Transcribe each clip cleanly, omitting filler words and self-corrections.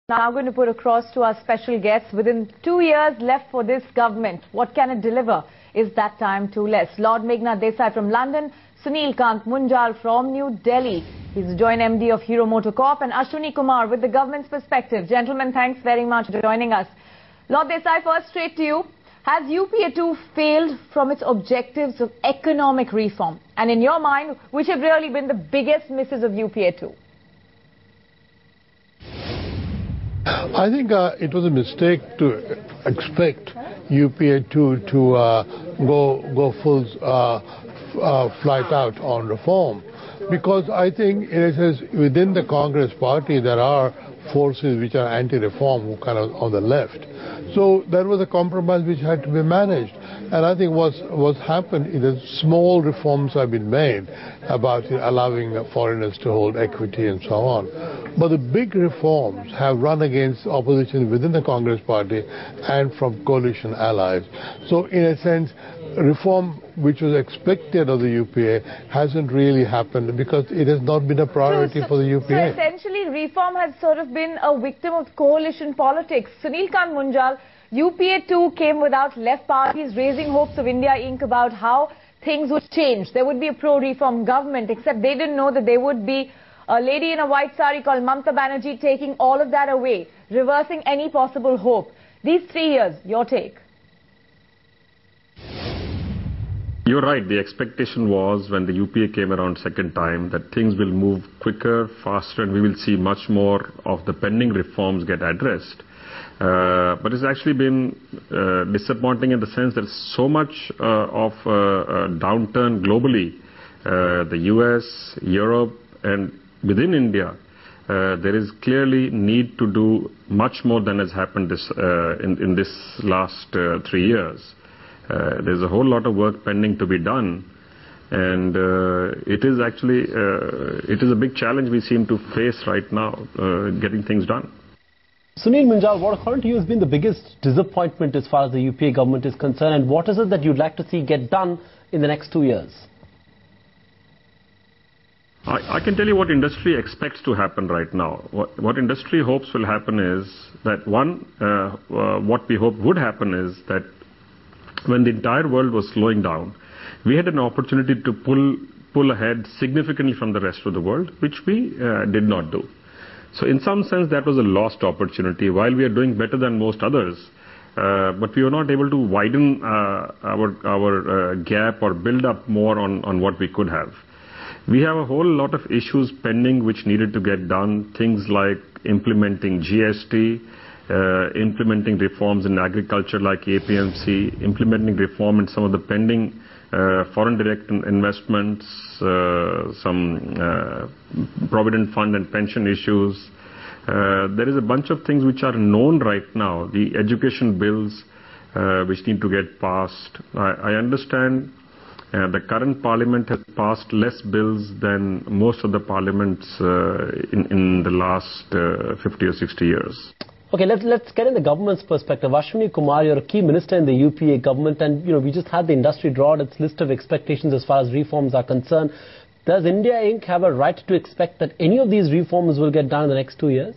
Now going to put across to our special guests, within 2 years left for this government, what can it deliver? Is that time too less? Lord Meghnad Desai from London, Sunil Kant Munjal from New Delhi. He's the joint MD of Hero Motor Corp, and Ashwini Kumar with the government's perspective. Gentlemen, thanks very much for joining us. Lord Desai, first straight to you. Has UPA 2 failed from its objectives of economic reform? And in your mind, which have really been the biggest misses of UPA 2? I think it was a mistake to expect UPA 2 to go full flight out on reform, because I think it is within the Congress party there are forces which are anti-reform, kind of on the left. So there was a compromise which had to be managed, and I think what's happened is small reforms have been made about allowing foreigners to hold equity and so on. But the big reforms have run against opposition within the Congress party and from coalition allies. So in a sense, reform which was expected of the UPA hasn't really happened because it has not been a priority for the UPA. So essentially reform has sort of been a victim of coalition politics. Sunil Kant Munjal, UPA 2 came without left parties raising hopes of India Inc. about how things would change. There would be a pro-reform government, except they didn't know that there would be a lady in a white sari called Mamata Banerjee taking all of that away, reversing any possible hope. These 3 years, your take? You're right. The expectation was when the UPA came around second time that things will move quicker, faster, and we will see much more of the pending reforms get addressed. But it's actually been disappointing in the sense there's so much of a downturn globally. The US, Europe, and within India, there is clearly need to do much more than has happened in this last 3 years. There's a whole lot of work pending to be done, and it is actually it is a big challenge we seem to face right now, getting things done. Sunil Munjal, what according to you has been the biggest disappointment as far as the UPA government is concerned, and what is it that you'd like to see get done in the next 2 years? I can tell you what industry expects to happen right now. What industry hopes will happen is that, one, what we hope would happen is that when the entire world was slowing down, we had an opportunity to pull ahead significantly from the rest of the world, which we did not do. So in some sense, that was a lost opportunity. While we are doing better than most others, but we were not able to widen our gap or build up more on what we could have. We have a whole lot of issues pending which needed to get done, things like implementing GST, implementing reforms in agriculture like APMC, implementing reform in some of the pending foreign direct investments, some provident fund and pension issues. There is a bunch of things which are known right now, the education bills which need to get passed. I understand the current parliament has passed less bills than most of the parliaments in the last 50 or 60 years. Okay, let's get in the government's perspective. Ashwini Kumar, you're a key minister in the UPA government, and we just had the industry draw out its list of expectations as far as reforms are concerned. Does India Inc. have a right to expect that any of these reforms will get done in the next 2 years?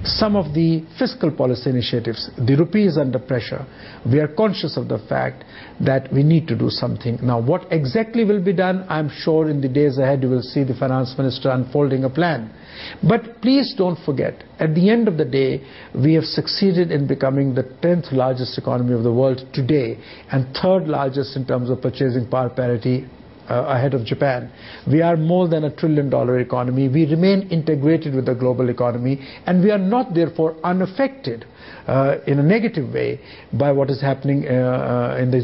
Some of the fiscal policy initiatives, the rupee is under pressure. We are conscious of the fact that we need to do something. Now, what exactly will be done, I'm sure in the days ahead you will see the finance minister unfolding a plan. But please don't forget, at the end of the day, we have succeeded in becoming the 10th largest economy of the world today and 3rd largest in terms of purchasing power parity, ahead of Japan. We are more than $1 trillion economy. We remain integrated with the global economy, and we are not therefore unaffected in a negative way by what is happening in the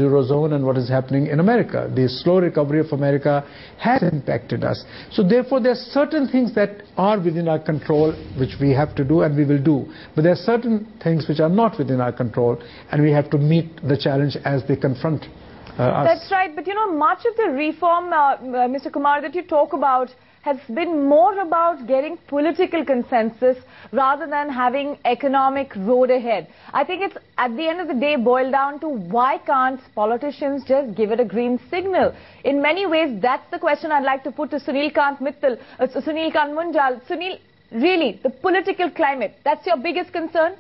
Eurozone and what is happening in America. The slow recovery of America has impacted us. So therefore there are certain things that are within our control which we have to do and we will do. But there are certain things which are not within our control, and we have to meet the challenge as they confront us. That's right, but much of the reform, Mr. Kumar, that you talk about has been more about getting political consensus rather than having economic road ahead. I think it's at the end of the day boiled down to why can't politicians just give it a green signal? In many ways, that's the question I'd like to put to Sunil Kant Munjal. Sunil, really the political climate, that's your biggest concern?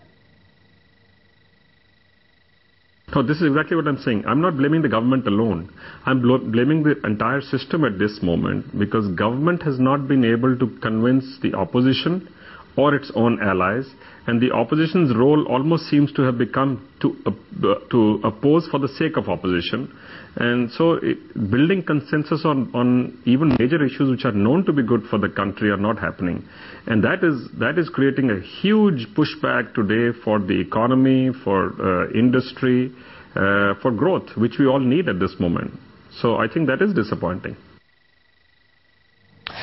No, this is exactly what I'm saying. I'm not blaming the government alone. I'm blaming the entire system at this moment, because government has not been able to convince the opposition or its own allies, and the opposition's role almost seems to have become to oppose for the sake of opposition. And so building consensus on even major issues which are known to be good for the country are not happening. And that is creating a huge pushback today for the economy, for industry, for growth, which we all need at this moment. So I think that is disappointing.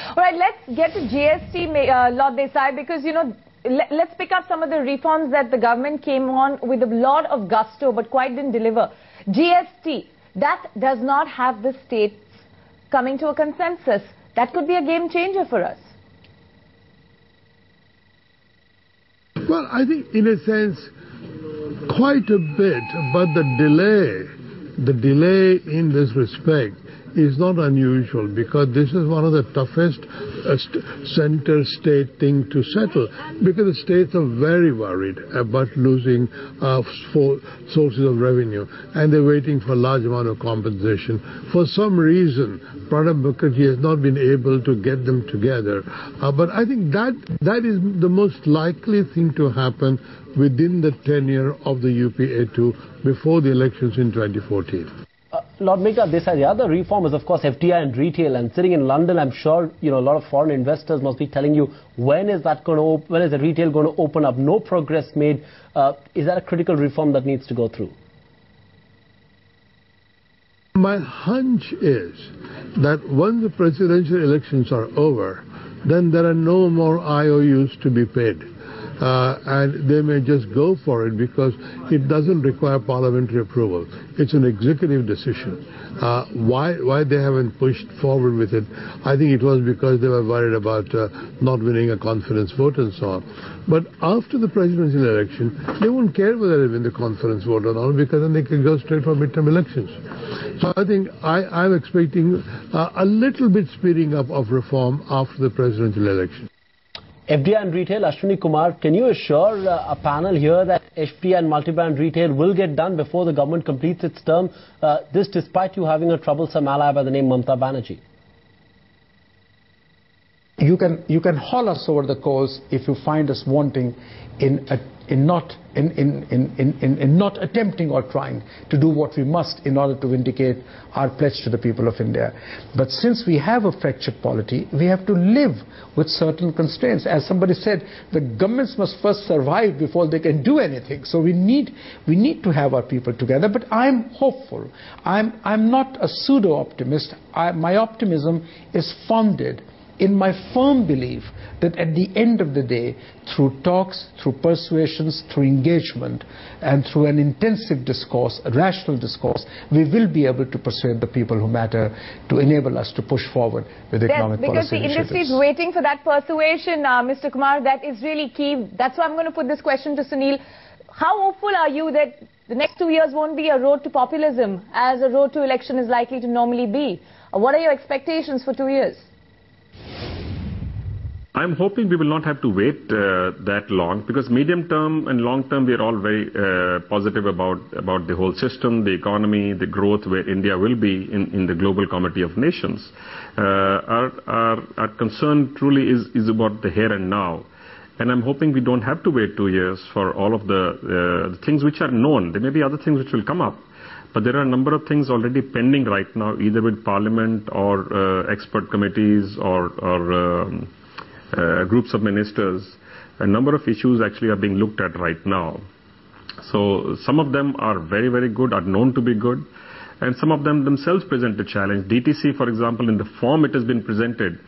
All right, let's get to GST, Lord Desai, because, you know, let's pick up some of the reforms that the government came on with a lot of gusto but quite didn't deliver. GST, that does not have the states coming to a consensus. That could be a game changer for us. Well, I think in a sense, quite a bit, but the delay in this respect is not unusual, because this is one of the toughest center state thing to settle, because the states are very worried about losing sources of revenue, and they're waiting for a large amount of compensation. For some reason, Pranab Mukherjee has not been able to get them together, but I think that is the most likely thing to happen within the tenure of the UPA2 before the elections in 2014. Lord Meghna Desai, the other reform is, of course, FDI and retail. And sitting in London, I'm sure a lot of foreign investors must be telling you, when is the retail going to open up? No progress made. Is that a critical reform that needs to go through? My hunch is that once the presidential elections are over, then there are no more IOUs to be paid. And they may just go for it because it doesn't require parliamentary approval. It's an executive decision. Why they haven't pushed forward with it, I think it was because they were worried about not winning a confidence vote and so on. But after the presidential election, they won't care whether they win the confidence vote or not, because then they can go straight for midterm elections. So I think I'm expecting a little bit speeding up of reform after the presidential election. FDI and retail, Ashwini Kumar, can you assure a panel here that FDI and multi-brand retail will get done before the government completes its term, this despite you having a troublesome ally by the name Mamata Banerjee? You can haul us over the coals if you find us wanting in not attempting or trying to do what we must in order to vindicate our pledge to the people of India. But since we have a fractured polity, we have to live with certain constraints. As somebody said, the governments must first survive before they can do anything. So we need to have our people together. But I'm hopeful. I'm not a pseudo-optimist. My optimism is founded in my firm belief that at the end of the day, through talks, through persuasions, through engagement, and through an intensive discourse, a rational discourse, we will be able to persuade the people who matter to enable us to push forward with economic policy initiatives. Because the industry is waiting for that persuasion, Mr. Kumar, that is really key. That's why I'm going to put this question to Sunil. How hopeful are you that the next 2 years won't be a road to populism, as a road to election is likely to normally be? What are your expectations for 2 years? I'm hoping we will not have to wait that long, because medium term and long term we are all very positive about the whole system, the economy, the growth, where India will be in the global community of nations. Our concern truly is about the here and now. And I'm hoping we don't have to wait 2 years for all of the things which are known. There may be other things which will come up. But there are a number of things already pending right now, either with Parliament or expert committees or groups of ministers. A number of issues actually are being looked at right now. So some of them are very, very good, are known to be good, and some of them themselves present a challenge. DTC, for example, in the form it has been presented,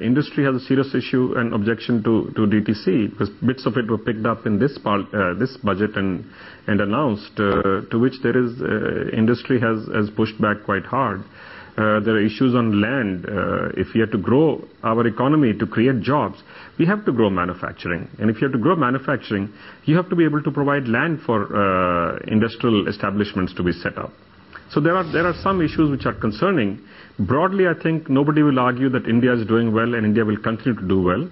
industry has a serious issue and objection to DTC, because bits of it were picked up in this budget and announced, to which there is industry has pushed back quite hard. There are issues on land. If we have to grow our economy to create jobs, we have to grow manufacturing. And if you have to grow manufacturing, you have to be able to provide land for industrial establishments to be set up. So there are some issues which are concerning. Broadly, I think nobody will argue that India is doing well and India will continue to do well.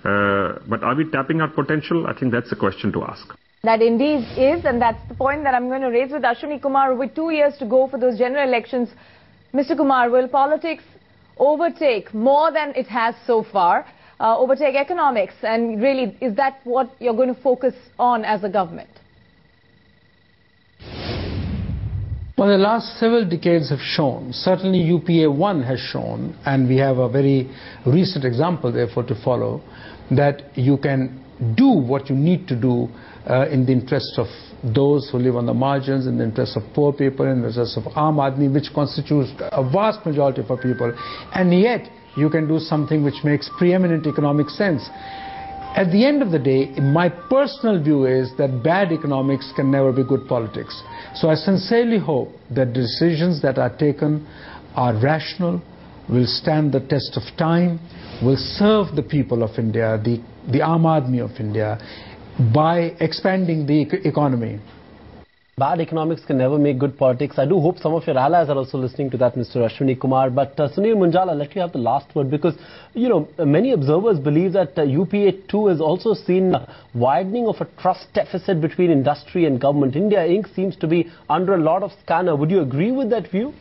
But are we tapping our potential? I think that's a question to ask. That indeed is, and that's the point that I'm going to raise with Ashwini Kumar. With 2 years to go for those general elections, Mr. Kumar, will politics overtake more than it has so far, overtake economics? And really, is that what you're going to focus on as a government? Well, the last several decades have shown, certainly UPA 1 has shown, and we have a very recent example therefore to follow, that you can do what you need to do in the interest of those who live on the margins, in the interest of poor people, in the interest of Aam Aadmi, which constitutes a vast majority of our people, and yet you can do something which makes preeminent economic sense. At the end of the day, my personal view is that bad economics can never be good politics. So I sincerely hope that the decisions that are taken are rational, will stand the test of time, will serve the people of India, the Aam Aadmi of India, by expanding the economy. Bad economics can never make good politics. I do hope some of your allies are also listening to that, Mr. Ashwini Kumar. But Sunil Munjal, I'll let you have the last word, because, you know, many observers believe that UPA 2 has also seen widening of a trust deficit between industry and government. India Inc. seems to be under a lot of scanner. Would you agree with that view?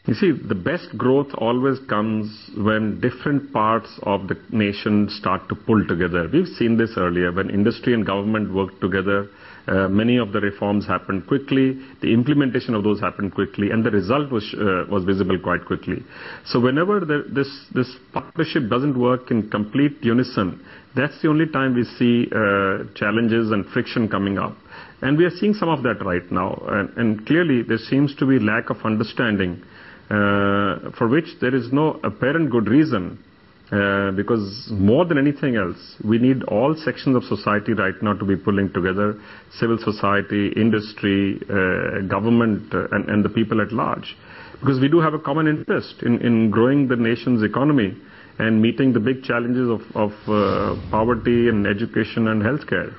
You see, the best growth always comes when different parts of the nation start to pull together. We've seen this earlier. When industry and government worked together, many of the reforms happened quickly, the implementation of those happened quickly, and the result was visible quite quickly. So whenever this partnership doesn't work in complete unison, that's the only time we see challenges and friction coming up. And we are seeing some of that right now. And clearly there seems to be lack of understanding, for which there is no apparent good reason, because more than anything else, we need all sections of society right now to be pulling together: civil society, industry, government, and the people at large. Because we do have a common interest in growing the nation's economy and meeting the big challenges of poverty and education and healthcare.